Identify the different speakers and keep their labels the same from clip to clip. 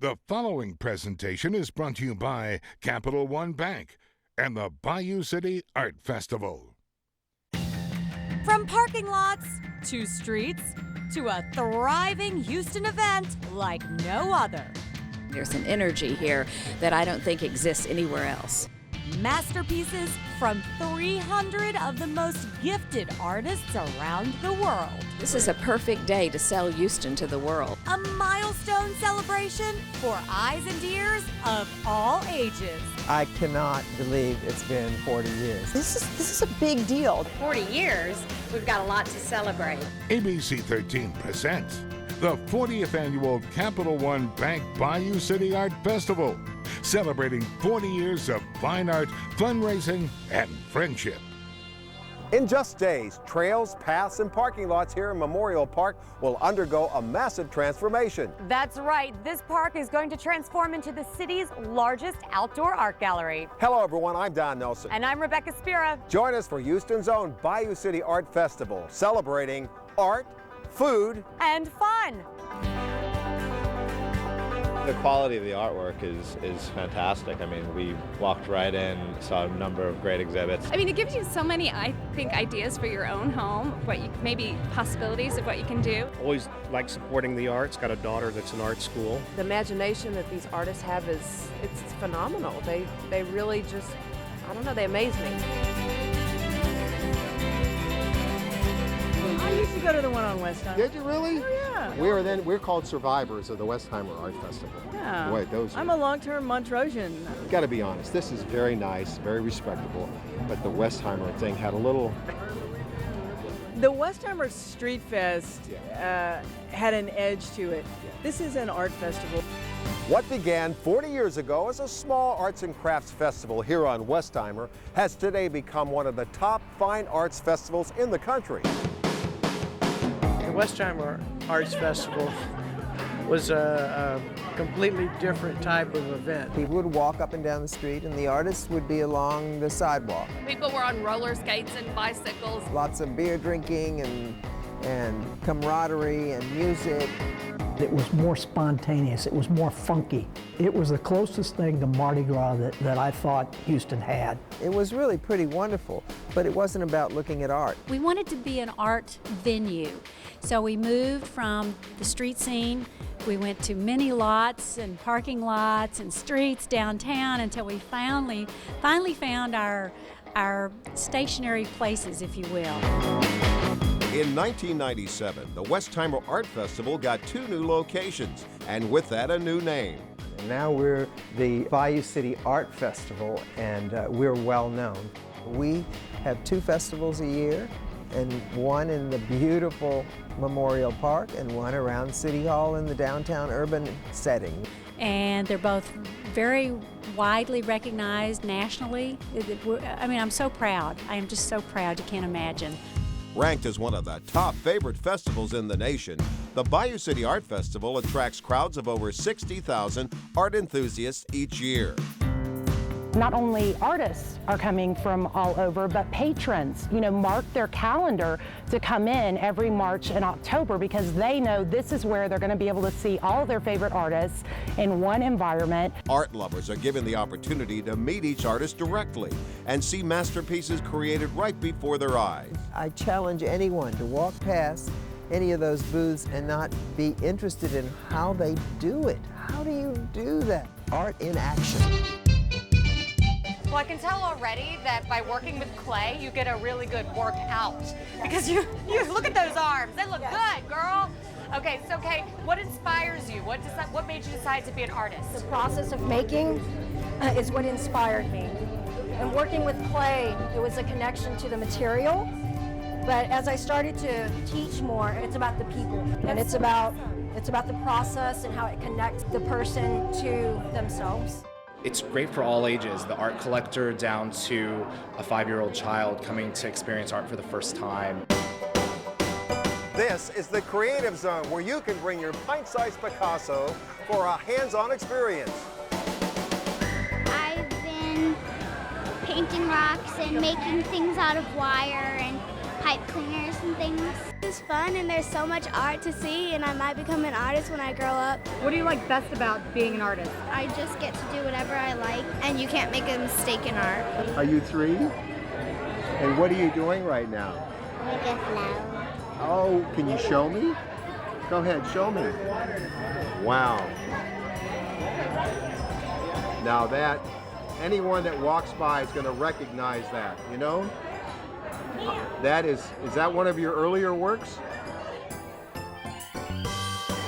Speaker 1: The following presentation is brought to you by Capital One Bank and the Bayou City Art Festival.
Speaker 2: From parking lots to streets to a thriving Houston event like no other.
Speaker 3: There's an energy here that I don't think exists anywhere else.
Speaker 2: Masterpieces from 300 of the most gifted artists around the world.
Speaker 3: This is a perfect day to sell Houston to the world.
Speaker 2: A milestone celebration for eyes and ears of all ages.
Speaker 4: I cannot believe it's been 40 years.
Speaker 5: This is a big deal.
Speaker 6: 40 years, we've got a lot to celebrate.
Speaker 1: ABC 13 presents the 40th annual Capital One Bank Bayou City Art Festival, celebrating 40 years of fine art, fundraising, and friendship.
Speaker 7: In just days, trails, paths, and parking lots here in Memorial Park will undergo a massive transformation.
Speaker 2: That's right. This park is going to transform into the city's largest outdoor art gallery.
Speaker 7: Hello, everyone. I'm Don Nelson.
Speaker 2: And I'm Rebecca Spira.
Speaker 7: Join us for Houston's own Bayou City Art Festival, celebrating art, food,
Speaker 2: and fun.
Speaker 8: The quality of the artwork is fantastic. I mean, we walked right in, saw a number of great exhibits.
Speaker 9: I mean, it gives you so many, I think, ideas for your own home, maybe possibilities of what you can do.
Speaker 10: Always like supporting the arts. Got a daughter that's in art school.
Speaker 5: The imagination that these artists have it's phenomenal. They really just, I don't know, they amaze me.
Speaker 11: I used to go to the one on Westheimer.
Speaker 12: Did you really?
Speaker 11: Oh, yeah.
Speaker 12: We're called survivors of the Westheimer Art Festival.
Speaker 11: Yeah.
Speaker 12: Boy,
Speaker 11: I'm a long-term Montrosian.
Speaker 12: Got to be honest, this is very nice, very respectable, but the Westheimer thing had a little...
Speaker 11: The Westheimer Street Fest had an edge to it. This is an art festival.
Speaker 7: What began 40 years ago as a small arts and crafts festival here on Westheimer has today become one of the top fine arts festivals in the country.
Speaker 10: The Westheimer Arts Festival was a completely different type of event.
Speaker 4: People would walk up and down the street and the artists would be along the sidewalk.
Speaker 9: People were on roller skates and bicycles.
Speaker 4: Lots of beer drinking and camaraderie and music.
Speaker 13: It was more spontaneous, it was more funky. It was the closest thing to Mardi Gras that I thought Houston had.
Speaker 4: It was really pretty wonderful, but it wasn't about looking at art.
Speaker 14: We wanted to be an art venue, so we moved from the street scene. We went to many lots and parking lots and streets downtown until we finally found our stationary places, if you will.
Speaker 7: In 1997, the Westheimer Art Festival got 2 new locations, and with that, a new name.
Speaker 4: And now we're the Bayou City Art Festival, and we're well known. We have 2 festivals a year, and one in the beautiful Memorial Park and one around City Hall in the downtown urban setting.
Speaker 14: And they're both very widely recognized nationally. I mean, I'm so proud. I am just so proud, you can't imagine.
Speaker 7: Ranked as one of the top favorite festivals in the nation, the Bayou City Art Festival attracts crowds of over 60,000 art enthusiasts each year.
Speaker 15: Not only artists are coming from all over, but patrons, mark their calendar to come in every March and October because they know this is where they're going to be able to see all of their favorite artists in one environment.
Speaker 7: Art lovers are given the opportunity to meet each artist directly and see masterpieces created right before their eyes.
Speaker 4: I challenge anyone to walk past any of those booths and not be interested in how they do it. How do you do that? Art in action.
Speaker 2: Well, I can tell already that by working with clay, you get a really good workout. Because you look at those arms. They look good, girl. Okay, so Kate, what inspires you? What made you decide to be an artist?
Speaker 6: The process of making is what inspired me. And working with clay, it was a connection to the material. But as I started to teach more, it's about the people. And it's about the process and how it connects the person to themselves.
Speaker 16: It's great for all ages, the art collector down to a 5-year-old child coming to experience art for the first time.
Speaker 7: This is the Creative Zone, where you can bring your pint-sized Picasso for a hands-on experience.
Speaker 17: I've been painting rocks and making things out of wire and pipe cleaners and things. is fun and there's so much art to see, and I might become an artist when I grow up.
Speaker 2: What do you like best about being an artist?
Speaker 17: I just get to do whatever I like, and you can't make a mistake in art.
Speaker 12: Are you 3? And what are you doing right now?
Speaker 17: Make a flower.
Speaker 12: Oh, can you show me? Go ahead, show me. Wow. Now that, anyone that walks by is going to recognize that, you know? That is that one of your earlier works?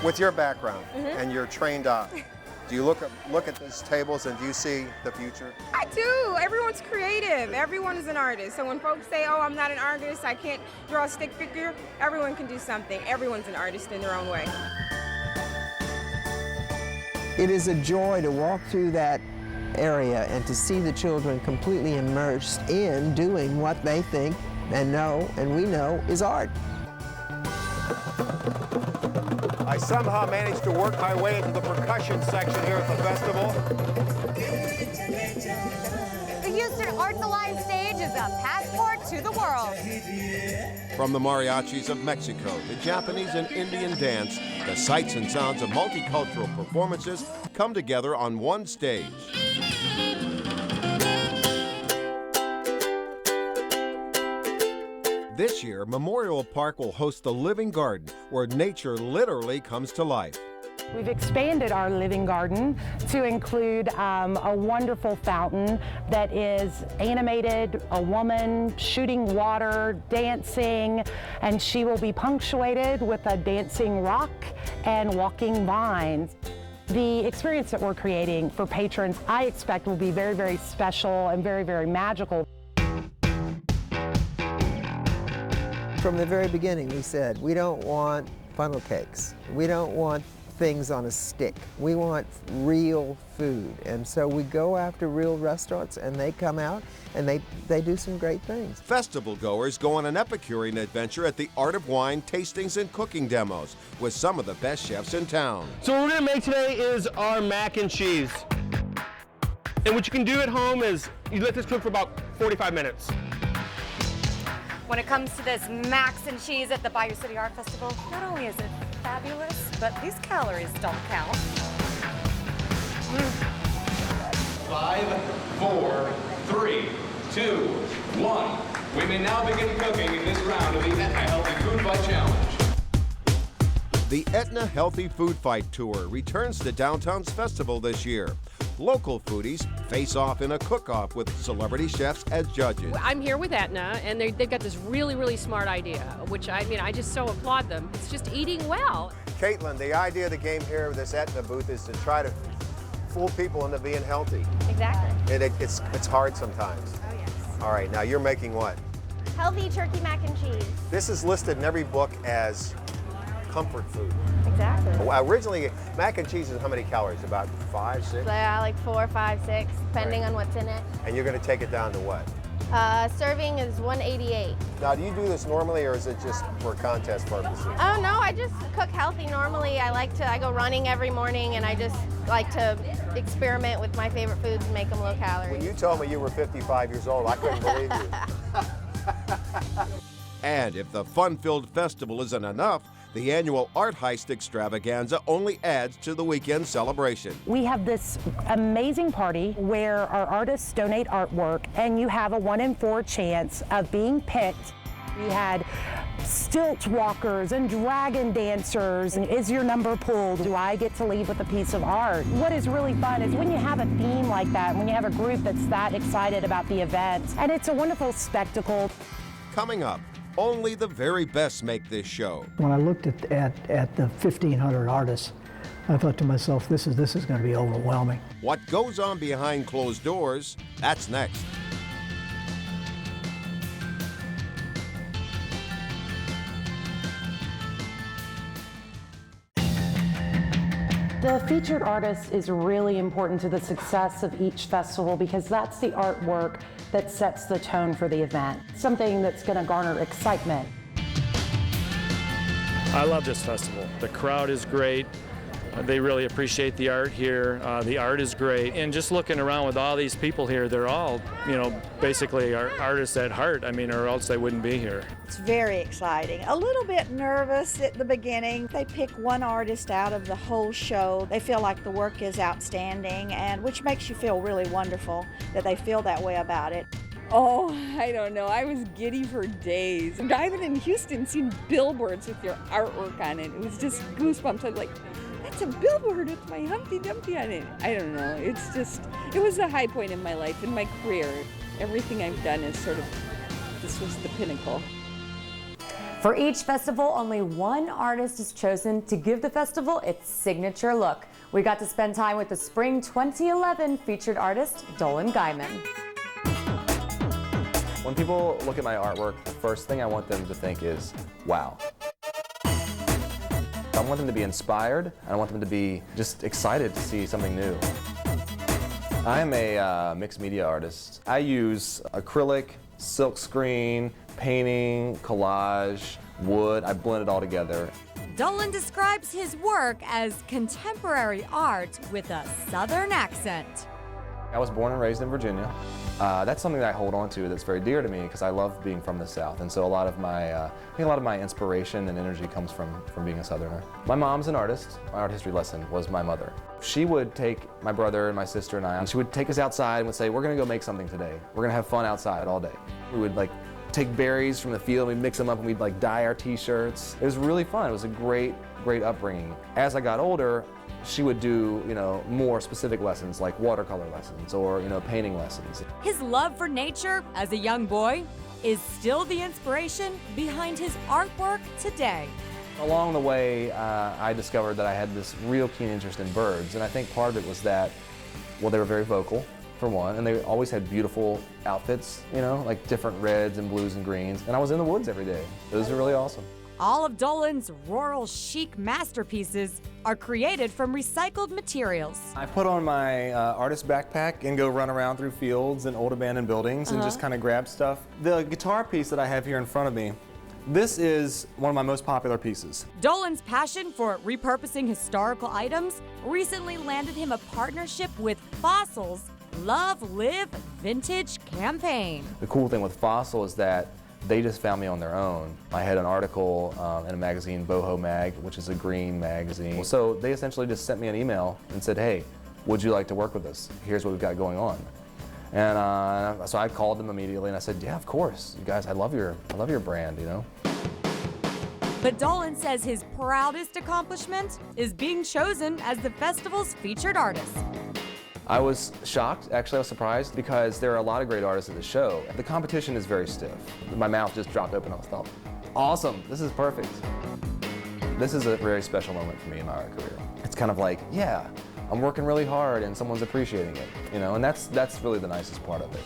Speaker 12: With your background and your trained eye, do you look at these tables and do you see the future?
Speaker 18: I do. Everyone's creative. Everyone is an artist. So when folks say, oh, I'm not an artist, I can't draw a stick figure, everyone can do something. Everyone's an artist in their own way.
Speaker 4: It is a joy to walk through that area and to see the children completely immersed in doing what they think and know, and we know, is art.
Speaker 12: I somehow managed to work my way into the percussion section here at the festival.
Speaker 2: The Houston Arts Alive stage is a passport to the world.
Speaker 7: From the mariachis of Mexico to Japanese and Indian dance, the sights and sounds of multicultural performances come together on one stage. This year, Memorial Park will host the Living Garden, where nature literally comes to life.
Speaker 15: We've expanded our living garden to include a wonderful fountain that is animated, a woman shooting water, dancing, and she will be punctuated with a dancing rock and walking vines. The experience that we're creating for patrons, I expect, will be very, very special and very, very magical.
Speaker 4: From the very beginning, we said, we don't want funnel cakes. We don't want things on a stick. We want real food. And so we go after real restaurants, and they come out and they do some great things.
Speaker 7: Festival goers go on an Epicurean adventure at the Art of Wine tastings and cooking demos with some of the best chefs in town.
Speaker 19: So what we're gonna make today is our mac and cheese. And what you can do at home is you let this cook for about 45 minutes.
Speaker 2: When it comes to this mac and cheese at the Bayou City Art Festival, not only is it fabulous, but these calories don't count.
Speaker 20: 5, 4, 3, 2, 1. We may now begin cooking in this round of the Etna Healthy Food Fight Challenge.
Speaker 7: The Etna Healthy Food Fight Tour returns to Downtown's festival this year. Local foodies face off in a cook-off with celebrity chefs as judges.
Speaker 5: I'm here with Etna, and they've got this really, really smart idea, which I just so applaud them. It's just eating well.
Speaker 12: Caitlin, the idea of the game here with this Etna booth is to try to fool people into being healthy.
Speaker 17: Exactly.
Speaker 12: And it's hard sometimes.
Speaker 17: Oh, yes.
Speaker 12: All right, now you're making what?
Speaker 17: Healthy turkey mac and cheese.
Speaker 12: This is listed in every book as comfort food.
Speaker 17: Exactly.
Speaker 12: Well, originally, mac and cheese is how many calories? About 5, 6?
Speaker 17: Yeah, like 4, 5, 6, depending on what's in it.
Speaker 12: And you're going to take it down to what?
Speaker 17: Serving is 188.
Speaker 12: Now, do you do this normally, or is it just for contest purposes?
Speaker 17: Oh no, I just cook healthy normally. I go running every morning, and I just like to experiment with my favorite foods and make them low calorie.
Speaker 12: When you told me you were 55 years old, I couldn't believe you.
Speaker 7: And if the fun-filled festival isn't enough, the annual Art Heist extravaganza only adds to the weekend celebration.
Speaker 15: We have this amazing party where our artists donate artwork, and you have a 1 in 4 chance of being picked. We had stilt walkers and dragon dancers. And is your number pulled? Do I get to leave with a piece of art? What is really fun is when you have a theme like that, when you have a group that's that excited about the event, and it's a wonderful spectacle.
Speaker 7: Coming up, only the very best make this show.
Speaker 13: When I looked at the 1,500 artists, I thought to myself, this is going to be overwhelming.
Speaker 7: What goes on behind closed doors, that's next.
Speaker 15: The featured artist is really important to the success of each festival because that's the artwork that sets the tone for the event, something that's going to garner excitement.
Speaker 10: I love this festival. The crowd is great.
Speaker 21: They really appreciate the art here. The art is great. And just looking around with all these people here, they're all, you know, basically are artists at heart. I mean, or else they wouldn't be here.
Speaker 22: It's very exciting. A little bit nervous at the beginning. They pick one artist out of the whole show. They feel like the work is outstanding, and which makes you feel really wonderful that they feel that way about it.
Speaker 23: Oh, I don't know. I was giddy for days. Driving in Houston, seeing billboards with your artwork on it. It was just goosebumps. I was like, that's a billboard with my Humpty Dumpty on it. I don't know. It's just, it was a high point in my life, in my career. Everything I've done is sort of, this was the pinnacle.
Speaker 24: For each festival, only one artist is chosen to give the festival its signature look. We got to spend time with the Spring 2011 featured artist, Dolan Guyman.
Speaker 25: When people look at my artwork, the first thing I want them to think is, wow. I want them to be inspired, and I want them to be just excited to see something new. I am a mixed media artist. I use acrylic, silkscreen, painting, collage, wood. I blend it all together.
Speaker 24: Dolan describes his work as contemporary art with a Southern accent.
Speaker 25: I was born and raised in Virginia. That's something that I hold on to that's very dear to me because I love being from the South, and so a lot of my, I think a lot of my inspiration and energy comes from being a Southerner. My mom's an artist. My art history lesson was my mother. She would take my brother and my sister and I, and she would take us outside and would say, we're gonna go make something today. We're gonna have fun outside all day. We would like take berries from the field, we'd mix them up and we'd like dye our t-shirts. It was really fun. It was a great upbringing. As I got older, she would do, you know, more specific lessons like watercolor lessons or, you know, painting lessons.
Speaker 24: His love for nature as a young boy is still the inspiration behind his artwork today.
Speaker 25: Along the way, I discovered that I had this real keen interest in birds, and I think part of it was that, well, they were very vocal, for one, and they always had beautiful outfits, you know, like different reds and blues and greens, and I was in the woods every day. It was really awesome.
Speaker 24: All of Dolan's rural chic masterpieces are created from recycled materials.
Speaker 25: I put on my artist backpack and go run around through fields and old abandoned buildings and just kind of grab stuff. The guitar piece that I have here in front of me, this is one of my most popular pieces.
Speaker 24: Dolan's passion for repurposing historical items recently landed him a partnership with Fossil's Love Live Vintage campaign.
Speaker 25: The cool thing with Fossil is that they just found me on their own. I had an article in a magazine, Boho Mag, which is a green magazine. So they essentially just sent me an email and said, hey, would you like to work with us? Here's what we've got going on. And so I called them immediately and I said, yeah, of course. You guys, I love your brand, you know?
Speaker 24: But Dolan says his proudest accomplishment is being chosen as the festival's featured artist.
Speaker 25: I was shocked, actually I was surprised, because there are a lot of great artists at the show. The competition is very stiff. My mouth just dropped open, I thought, awesome, this is perfect. This is a very special moment for me in my art career. It's kind of like, yeah, I'm working really hard and someone's appreciating it, you know, and that's really the nicest part of it.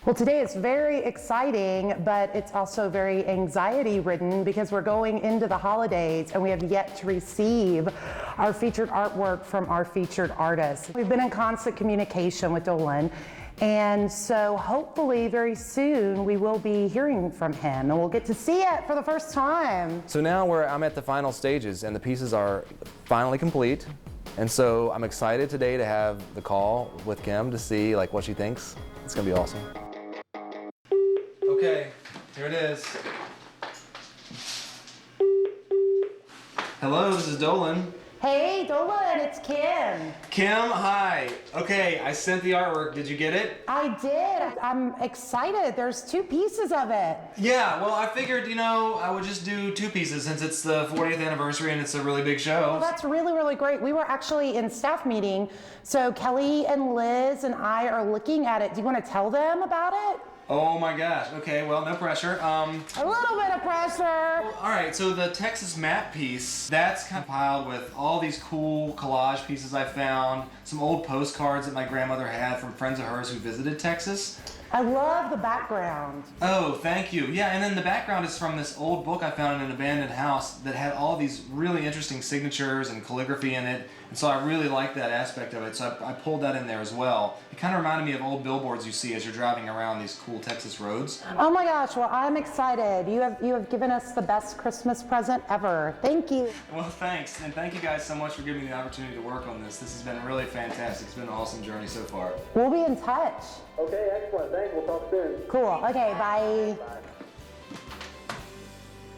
Speaker 15: Well, today is very exciting, but it's also very anxiety-ridden because we're going into the holidays and we have yet to receive our featured artwork from our featured artists. We've been in constant communication with Dolan, and so hopefully very soon we will be hearing from him and we'll get to see it for the first time.
Speaker 25: So now I'm at the final stages and the pieces are finally complete. And so I'm excited today to have the call with Kim to see like what she thinks. It's gonna be awesome. Okay, here it is. Hello, this is Dolan.
Speaker 15: Hey, Dolan, it's Kim.
Speaker 25: Kim, hi. Okay, I sent the artwork. Did you get it?
Speaker 15: I did. I'm excited. There's 2 pieces of it.
Speaker 25: Yeah, well, I figured, you know, I would just do 2 pieces since it's the 40th anniversary and it's a really big show.
Speaker 15: Well, that's really, really great. We were actually in staff meeting, so Kelly and Liz and I are looking at it. Do you want to tell them about it?
Speaker 25: Oh my gosh, okay, well, no pressure.
Speaker 15: A little bit of pressure.
Speaker 25: All right, so the Texas map piece, that's compiled with all these cool collage pieces I found, some old postcards that my grandmother had from friends of hers who visited Texas.
Speaker 15: I love the background.
Speaker 16: Oh, thank you. Yeah, and then the background is from this old book I found in an abandoned house that had all these really interesting signatures and calligraphy in it. And so I really liked that aspect of it, so I pulled that in there as well. It kind of reminded me of old billboards you see as you're driving around these cool Texas roads.
Speaker 15: Oh my gosh, well, I'm excited. You have given us the best Christmas present ever. Thank you.
Speaker 16: Well, thanks, and thank you guys so much for giving me the opportunity to work on this. This has been really fantastic. It's been an awesome journey so far.
Speaker 15: We'll be in touch.
Speaker 1: Okay, excellent. Thanks. We'll talk soon.
Speaker 15: Cool. Okay, bye.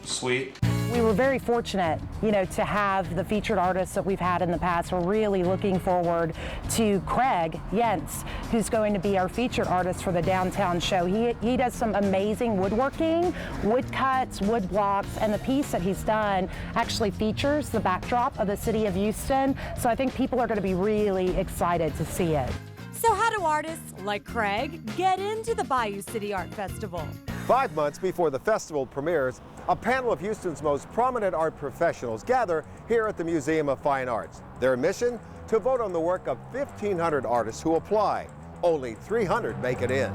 Speaker 16: Sweet.
Speaker 15: We were very fortunate, to have the featured artists that we've had in the past. We're really looking forward to Craig Yentz, who's going to be our featured artist for the downtown show. He does some amazing woodworking, wood cuts, wood blocks, and the piece that he's done actually features the backdrop of the city of Houston. So I think people are going to be really excited to see it.
Speaker 2: So how do artists like Craig get into the Bayou City Art Festival?
Speaker 12: 5 months before the festival premieres, a panel of Houston's most prominent art professionals gather here at the Museum of Fine Arts. Their mission? To vote on the work of 1,500 artists who apply. Only 300 make it in.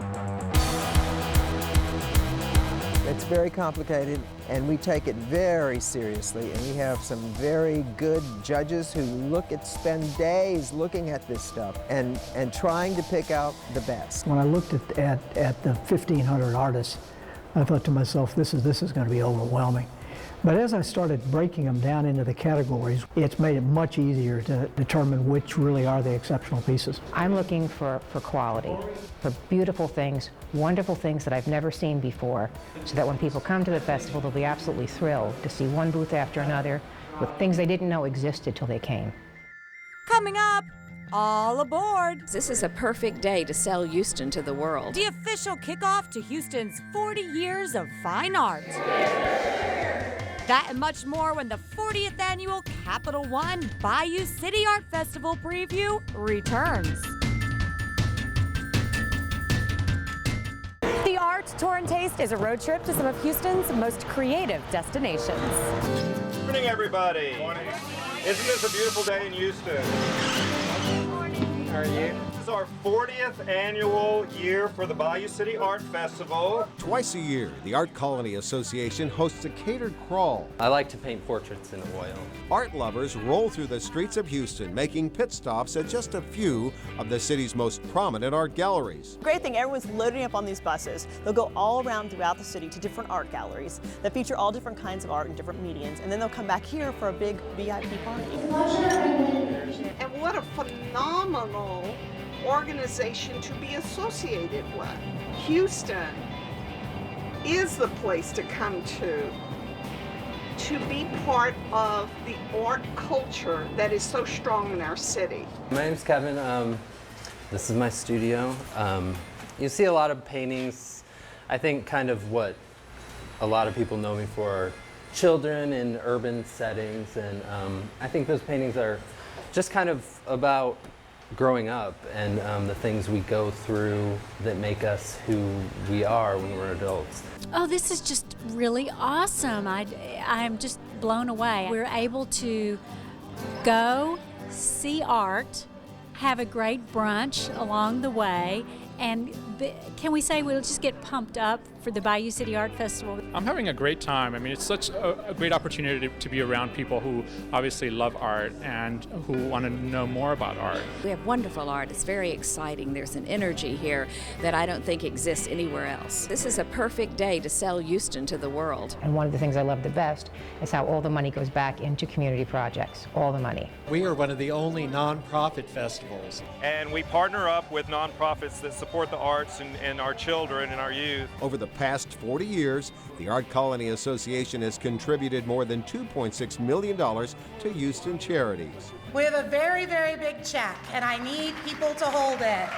Speaker 4: It's very complicated, and we take it very seriously, and we have some very good judges who spend days looking at this stuff and trying to pick out the best.
Speaker 13: When I looked at the 1,500 artists, I thought to myself, this is going to be overwhelming. But as I started breaking them down into the categories, it's made it much easier to determine which really are the exceptional pieces.
Speaker 3: I'm looking for quality, for beautiful things, wonderful things that I've never seen before, so that when people come to the festival, they'll be absolutely thrilled to see one booth after another with things they didn't know existed till they came.
Speaker 2: Coming up, all aboard!
Speaker 8: This is a perfect day to sell Houston to the world.
Speaker 2: The official kickoff to Houston's 40 years of fine art. That and much more when the 40th annual Capital One Bayou City Art Festival preview returns. The Art Tour and Taste is a road trip to some of Houston's most creative destinations.
Speaker 1: Good morning, everybody. Morning. Isn't this a beautiful day in Houston? How are you? This is our 40th annual year for the Bayou City Art Festival.
Speaker 7: Twice a year, the Art Colony Association hosts a catered crawl.
Speaker 9: I like to paint portraits in oil.
Speaker 7: Art lovers roll through the streets of Houston, making pit stops at just a few of the city's most prominent art galleries.
Speaker 11: Great thing, everyone's loading up on these buses. They'll go all around throughout the city to different art galleries that feature all different kinds of art in different mediums, and then they'll come back here for a big VIP party.
Speaker 26: And what a phenomenal organization to be associated with. Houston is the place to come to be part of the art culture that is so strong in our city.
Speaker 9: My name's Kevin. This is my studio. You see a lot of paintings. I think kind of what a lot of people know me for are children in urban settings, and I think those paintings are just kind of about growing up and the things we go through that make us who we are when we're adults.
Speaker 14: Oh, this is just really awesome. I'm just blown away. We're able to go see art, have a great brunch along the way, and can we say we'll just get pumped up for the Bayou City Art Festival?
Speaker 27: I'm having a great time. I mean, it's such a great opportunity to be around people who obviously love art and who want to know more about art.
Speaker 8: We have wonderful art. It's very exciting. There's an energy here that I don't think exists anywhere else. This is a perfect day to sell Houston to the world.
Speaker 3: And one of the things I love the best is how all the money goes back into community projects, all the money.
Speaker 28: We are one of the only nonprofit festivals.
Speaker 1: And we partner up with nonprofits that support the arts and our children and our youth.
Speaker 7: Over the past 40 years, the Art Colony Association has contributed more than $2.6 million to Houston charities.
Speaker 29: We have a very, very big check, and I need people to hold it.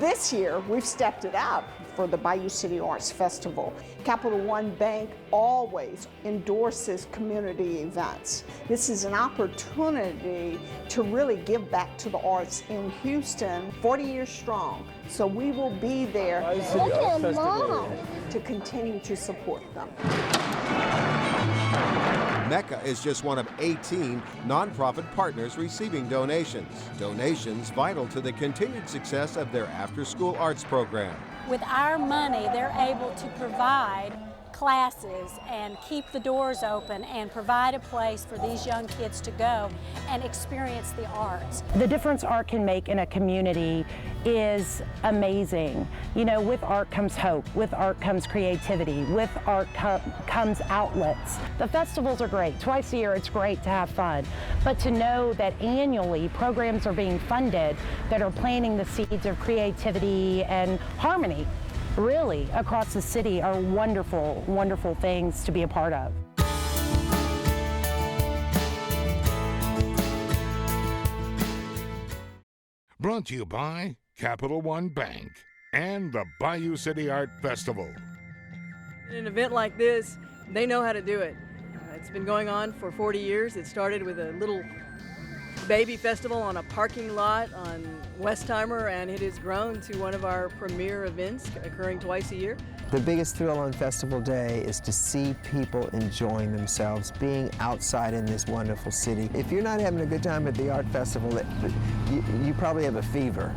Speaker 26: This year, we've stepped it up for the Bayou City Arts Festival. Capital One Bank always endorses community events. This is an opportunity to really give back to the arts in Houston, 40 years strong. So we will be there to continue to support them.
Speaker 7: Mecca is just one of 18 nonprofit partners receiving donations. Donations vital to the continued success of their after-school arts program.
Speaker 14: With our money, they're able to provide classes and keep the doors open and provide a place for these young kids to go and experience the arts.
Speaker 15: The difference art can make in a community is amazing. You know, with art comes hope, with art comes creativity, with art comes outlets. The festivals are great. Twice a year it's great to have fun, but to know that annually programs are being funded that are planting the seeds of creativity and harmony really across the city are wonderful, wonderful things to be a part of.
Speaker 5: Brought to you by Capital One Bank and the Bayou City Art Festival.
Speaker 6: In an event like this, they know how to do it. It's been going on for 40 years. It started with a little baby festival on a parking lot on Westheimer, and it has grown to one of our premier events occurring twice a year.
Speaker 4: The biggest thrill on festival day is to see people enjoying themselves, being outside in this wonderful city. If you're not having a good time at the art festival, you probably have a fever.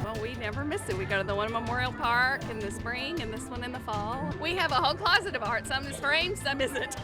Speaker 10: Well, we never miss it. We go to the one in Memorial Park in the spring and this one in the fall. We have a whole closet of art. Some is framed, some isn't.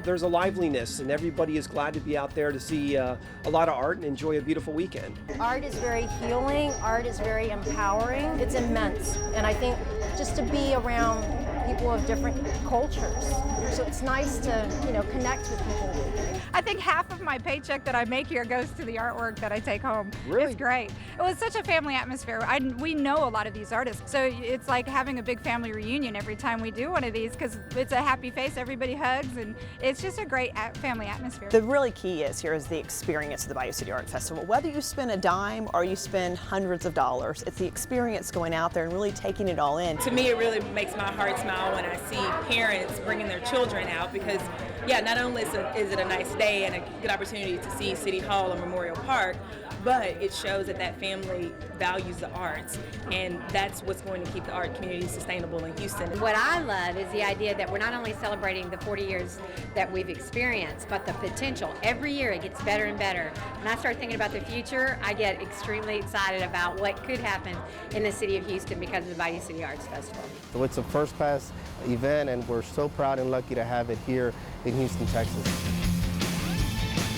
Speaker 17: There's a liveliness, and everybody is glad to be out there to see a lot of art and enjoy a beautiful weekend.
Speaker 18: Art is very healing, art is very empowering. It's immense, and I think just to be around people of different cultures, so it's nice to, you know, connect with people.
Speaker 19: I think half of my paycheck that I make here goes to the artwork that I take home.
Speaker 17: Really?
Speaker 19: It's great. It was such a family atmosphere. We know a lot of these artists, so it's like having a big family reunion every time we do one of these because it's a happy face, everybody hugs, and it's just a great family atmosphere.
Speaker 11: The really key is the experience of the Bayou City Art Festival. Whether you spend a dime or you spend hundreds of dollars, it's the experience going out there and really taking it all in.
Speaker 20: To me, it really makes my heart smile when I see parents bringing their children out because, yeah, not only is it a nice day and a good opportunity to see City Hall and Memorial Park, but it shows that family values the arts, and that's what's going to keep the art community sustainable in Houston.
Speaker 21: What I love is the idea that we're not only celebrating the 40 years that we've experienced, but the potential. Every year it gets better and better. When I start thinking about the future, I get extremely excited about what could happen in the city of Houston because of the Bayou City Arts Festival.
Speaker 22: So it's a first-class event, and we're so proud and lucky to have it here in Houston, Texas.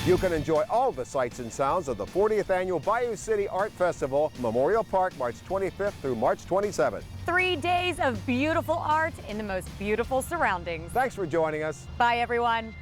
Speaker 12: You can enjoy all the sights and sounds of the 40th Annual Bayou City Art Festival, Memorial Park, March 25th through March 27th.
Speaker 2: 3 days of beautiful art in the most beautiful surroundings.
Speaker 12: Thanks for joining us.
Speaker 2: Bye, everyone.